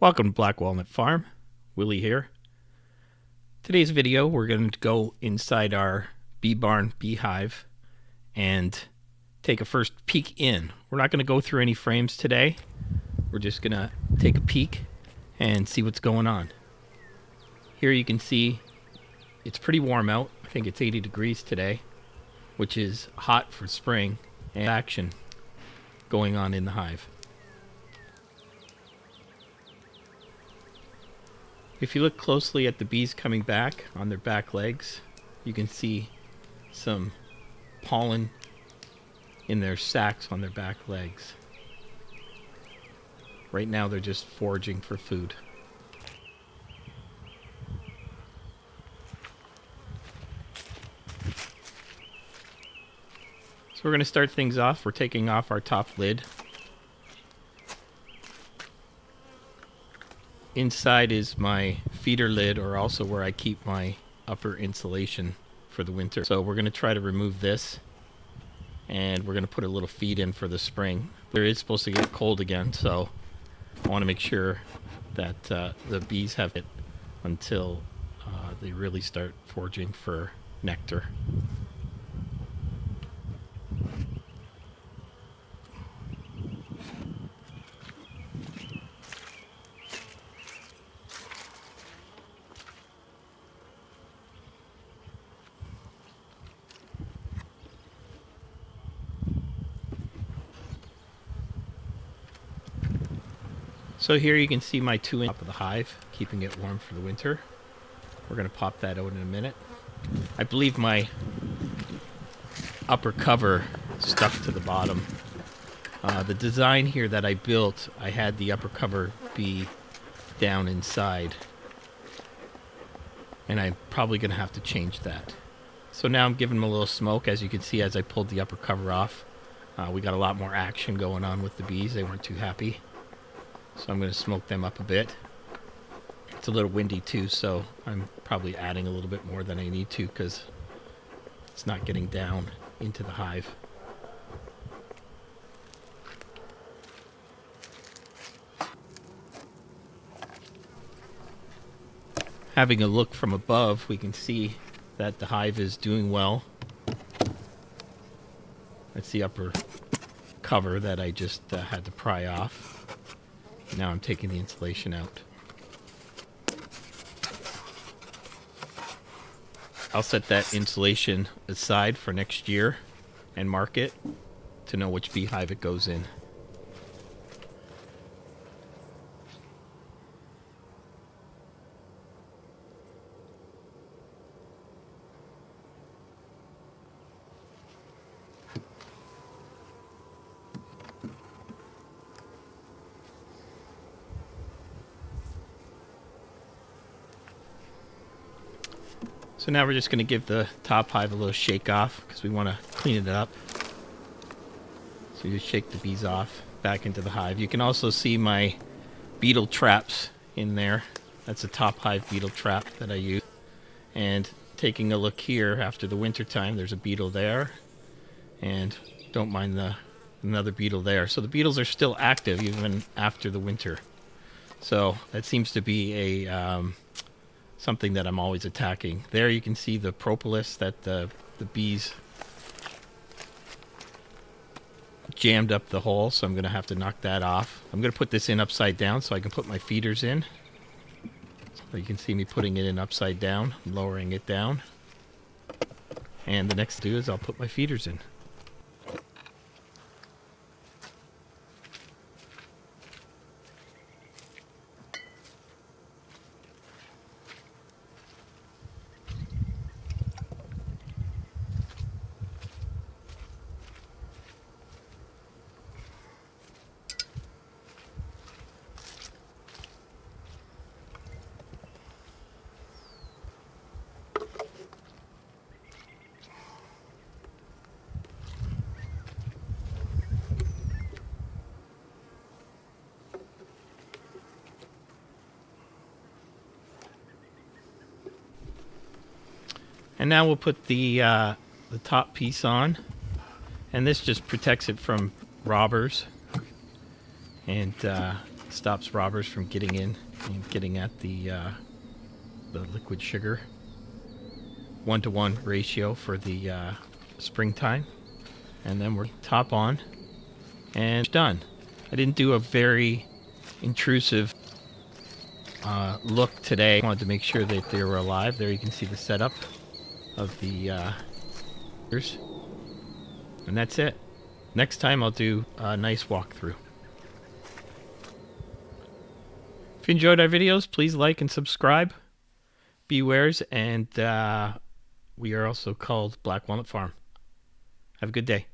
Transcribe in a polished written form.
Welcome to Black Walnut Farm. Willie here. Today's video, we're going to go inside our bee barn beehive and take a first peek in. We're not going to go through any frames today. We're just going to take a peek and see what's going on. Here you can see it's pretty warm out. I think it's 80 degrees today, which is hot for spring, and action going on in the hive. If you look closely at the bees coming back on their back legs, you can see some pollen in their sacs on their back legs. Right now they're just foraging for food. So we're going to start things off. We're taking off our top lid. Inside is my feeder lid, or also where I keep my upper insulation for the winter. So we're going to try to remove this, and we're going to put a little feed in for the spring. It is supposed to get cold again, so I want to make sure that the bees have it until they really start foraging for nectar. So here you can see my 2-inch top of the hive, keeping it warm for the winter. We're going to pop that out in a minute. I believe my upper cover stuck to the bottom. The design here that I built, I had the upper cover be down inside, and I'm probably going to have to change that. So now I'm giving them a little smoke. As you can see, as I pulled the upper cover off, we got a lot more action going on with the bees. They weren't too happy. So I'm going to smoke them up a bit. It's a little windy too, so I'm probably adding a little bit more than I need to because it's not getting down into the hive. Having a look from above, we can see that the hive is doing well. That's the upper cover that I just had to pry off. Now I'm taking the insulation out. I'll set that insulation aside for next year and mark it to know which beehive it goes in. So now we're just going to give the top hive a little shake off because we want to clean it up. So you just shake the bees off back into the hive. You can also see my beetle traps in there. That's a top hive beetle trap that I use. And taking a look here after the winter time, there's a beetle there. And don't mind another beetle there. So the beetles are still active even after the winter. So that seems to be a something that I'm always attacking. There you can see the propolis that the bees jammed up the hole, so I'm going to have to knock that off. I'm going to put this in upside down so I can put my feeders in. So you can see me putting it in upside down, lowering it down. And the next thing to do is I'll put my feeders in. And now we'll put the top piece on, and this just protects it from robbers. And stops robbers from getting in and getting at the liquid sugar. 1-to-1 ratio for the springtime. And then we're top on and done. I didn't do a very intrusive look today. I wanted to make sure that they were alive. There you can see the setup of the and that's it. Next time I'll do a nice walkthrough. If you enjoyed our videos, please like and subscribe. Bewares, and we are also called Black Walnut Farm. Have a good day.